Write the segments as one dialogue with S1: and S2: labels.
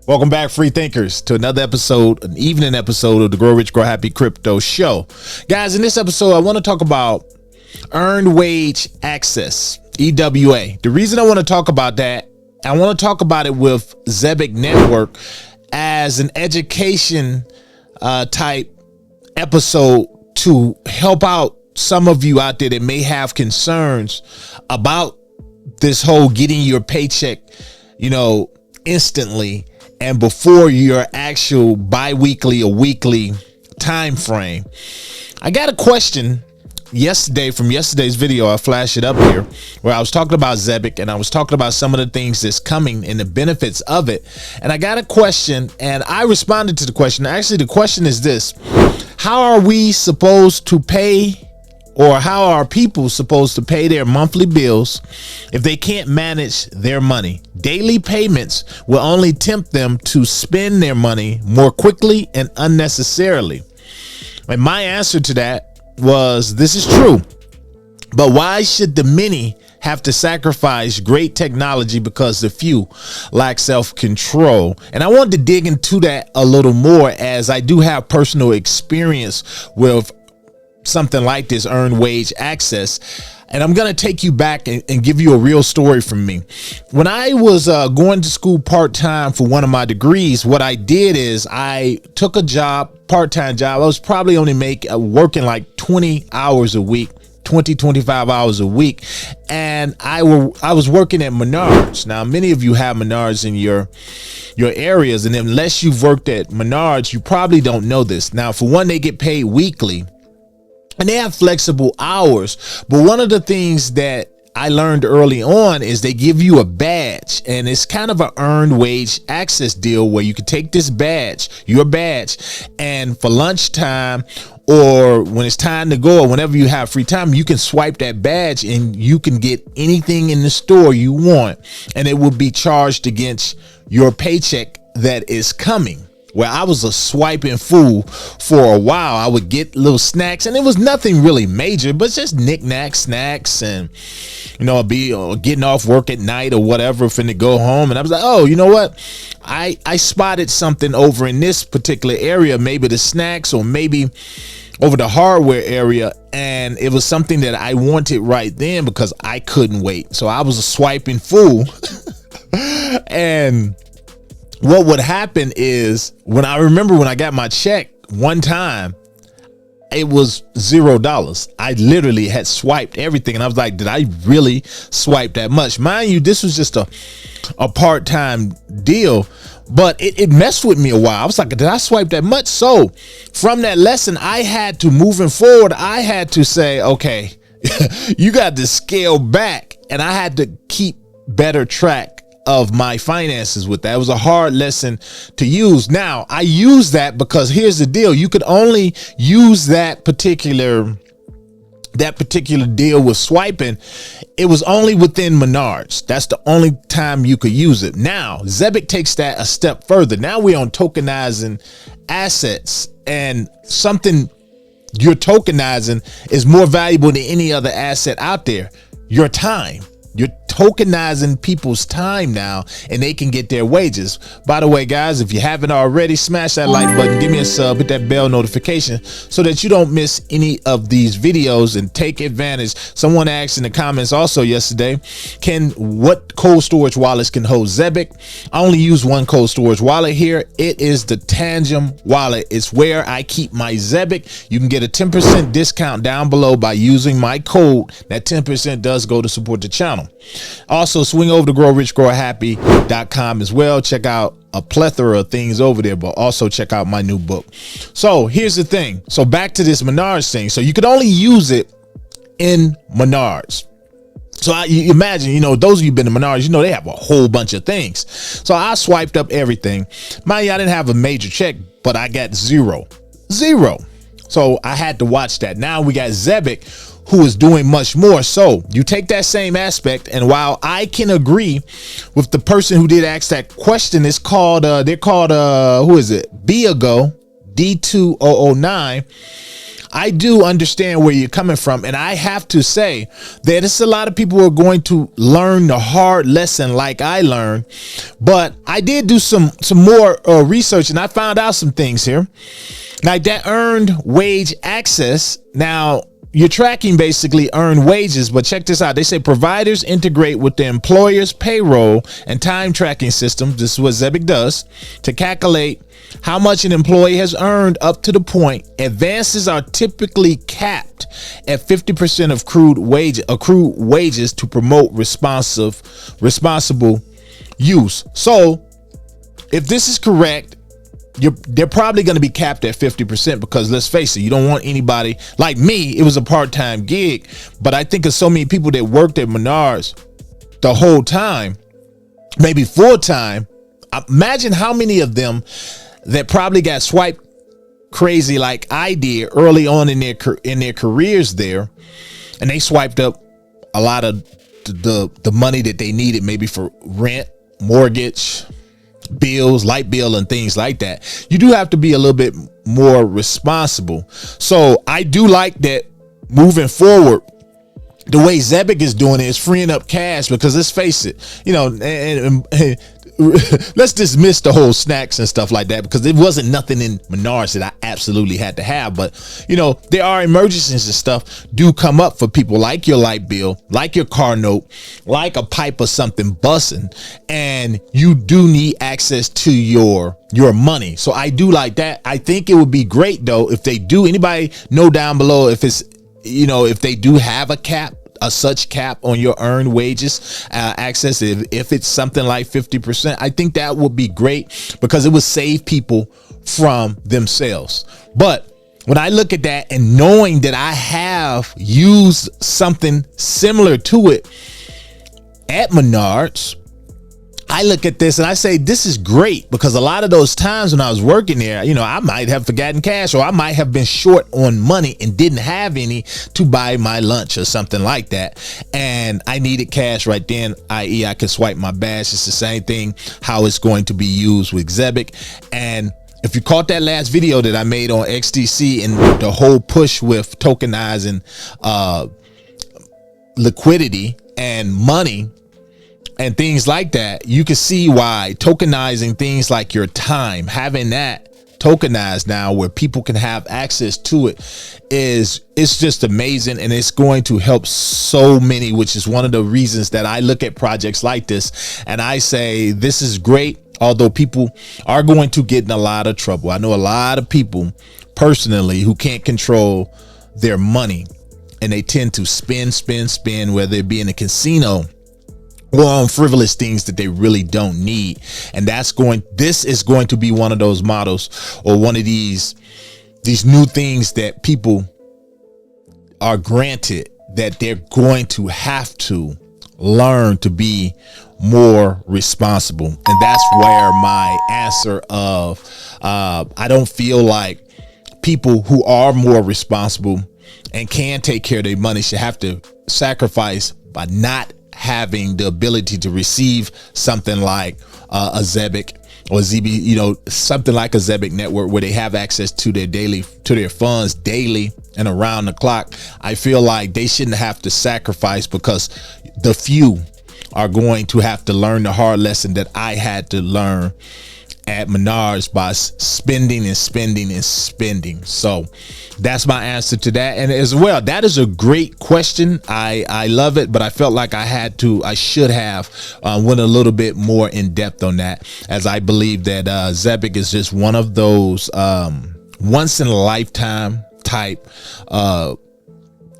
S1: Welcome back, free thinkers, to another episode, an evening episode of the Grow Rich, Grow Happy Crypto Show. Guys, in this episode, I want to talk about earned wage access, EWA. The reason I want to talk about that, I want to talk about it with Zebec Network as an education type episode to help out some of you out there that may have concerns about this whole getting your paycheck, instantly and before your actual bi-weekly or weekly time frame. I got a question yesterday from yesterday's video. I flashed it up here where I was talking about Zebec and I was talking about some of the things that's coming and the benefits of it. And I got a question and I responded to the question. Actually, the question is this: how are we supposed to pay, or how are people supposed to pay their monthly bills if they can't manage their money? Daily payments will only tempt them to spend their money more quickly and unnecessarily. And my answer to that was, this is true, but why should the many have to sacrifice great technology because the few lack self-control? And I wanted to dig into that a little more, as I do have personal experience with something like this earned wage access. And I'm going to take you back and give you a real story from me. When I was going to school part-time for one of my degrees, what I did is I took a job, part-time job. I was probably only working like 20 hours a week, 25 hours a week. And I was working at Menards. Now, many of you have Menards in your areas. And unless you've worked at Menards, you probably don't know this. Now, for one, they get paid weekly. And they have flexible hours. But one of the things that I learned early on is they give you a badge, and it's kind of an earned wage access deal where you can take this badge, your badge, and for lunchtime or when it's time to go or whenever you have free time, you can swipe that badge and you can get anything in the store you want, and it will be charged against your paycheck that is coming. Where I was a swiping fool for a while. I would get little snacks, and it was nothing really major, but just knickknacks, snacks, and I'd be getting off work at night or whatever, finna go home, and I was like, oh, you know what? I spotted something over in this particular area, maybe the snacks or maybe over the hardware area, and it was something that I wanted right then because I couldn't wait. So I was a swiping fool, and what would happen is when I got my check one time, it was $0. I literally had swiped everything. And I was like, did I really swipe that much? Mind you, this was just a part-time deal, but it messed with me a while. I was like, did I swipe that much? So from that lesson, moving forward, I had to say, okay, you got to scale back, and I had to keep better track of my finances with that. It was a hard lesson to use. Now, I use that because here's the deal. You could only use that particular deal with swiping. It was only within Menards. That's the only time you could use it. Now, Zebec takes that a step further. Now we're on tokenizing assets, and something you're tokenizing is more valuable than any other asset out there. Your time. You're tokenizing people's time now, and they can get their wages. By the way, guys, if you haven't already, smash that like button, give me a sub, hit that bell notification so that you don't miss any of these videos and take advantage. Someone asked in the comments also yesterday, what cold storage wallets can hold Zebec? I only use one cold storage wallet here. It is the Tangem wallet. It's where I keep my Zebec. You can get a 10% discount down below by using my code. That 10% does go to support the channel. Also, swing over to growrichgrowhappy.com as well. Check out a plethora of things over there, but also check out my new book. So here's the thing. So back to this Menards thing. So you could only use it in Menards. So you imagine, those of you been to Menards, they have a whole bunch of things. So I swiped up everything. Mind you, I didn't have a major check, but I got zero. So I had to watch that. Now we got Zebec, who is doing much more. So you take that same aspect, and while I can agree with the person who did ask that question, they're called who is it? Biago D2009. I do understand where you're coming from. And I have to say that it's a lot of people who are going to learn the hard lesson like I learned. But I did do some more research, and I found out some things here. Like that earned wage access. Now, you're tracking basically earned wages, but check this out. They say providers integrate with the employer's payroll and time tracking system. This is what Zebec does to calculate how much an employee has earned up to the point. Advances are typically capped at 50% of accrued wages to promote responsible use. So if this is correct, they're probably going to be capped at 50%, because let's face it, you don't want anybody like me. It was a part-time gig, but I think of so many people that worked at Menards the whole time, maybe full-time. Imagine how many of them that probably got swiped crazy like I did early on in their careers there, and they swiped up a lot of the money that they needed, maybe for rent, mortgage, bills, light bill, and things like that. You do have to be a little bit more responsible. So I do like that moving forward. The way Zebec is doing it is freeing up cash, because let's face it, and let's dismiss the whole snacks and stuff like that, because it wasn't nothing in Menards that I absolutely had to have. But there are emergencies and stuff do come up for people, like your light bill, like your car note, like a pipe or something busting, and you do need access to your money. So I do like that. I think it would be great though if they do. Anybody know down below if it's if they do have a such cap on your earned wages access, if it's something like 50%, I think that would be great, because it would save people from themselves. But when I look at that, and knowing that I have used something similar to it at Menards, I look at this and I say, this is great, because a lot of those times when I was working there, I might have forgotten cash, or I might have been short on money and didn't have any to buy my lunch or something like that. And I needed cash right then, i.e. I could swipe my badge. It's the same thing how it's going to be used with Zebec. And if you caught that last video that I made on XDC and the whole push with tokenizing liquidity and money and things like that, you can see why tokenizing things like your time, having that tokenized now where people can have access to it, it's just amazing. And it's going to help so many, which is one of the reasons that I look at projects like this and I say this is great, although people are going to get in a lot of trouble. I know a lot of people personally who can't control their money, and they tend to spend, whether it be in a casino or on frivolous things that they really don't need. And this is going to be one of those models, or one of these new things that people are granted, that they're going to have to learn to be more responsible. And that's where my answer of I don't feel like people who are more responsible and can take care of their money should have to sacrifice by not having the ability to receive something like a Zebec or ZB, something like a Zebec network where they have access to their funds daily and around the clock. I feel like they shouldn't have to sacrifice, because the few are going to have to learn the hard lesson that I had to learn at Menards by spending. So that's my answer to that. And as well, that is a great question. I love it, but I felt like I should have went a little bit more in depth on that, as I believe that Zebec is just one of those once in a lifetime type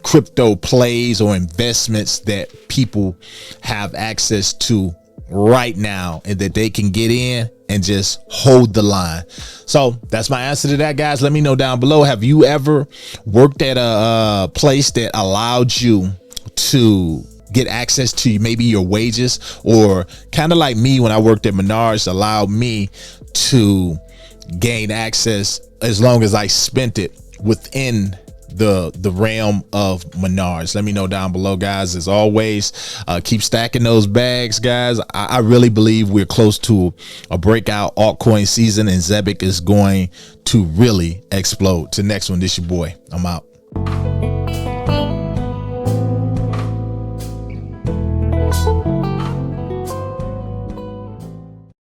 S1: crypto plays or investments that people have access to right now, and that they can get in and just hold the line. So that's my answer to that, guys. Let me know down below. Have you ever worked at a place that allowed you to get access to maybe your wages, or kind of like me when I worked at Menards, allowed me to gain access as long as I spent it within the realm of Menards? Let me know down below, guys. As always, keep stacking those bags, guys. I really believe we're close to a breakout altcoin season, and Zebec is going to really explode. To the next one, this your boy. I'm out.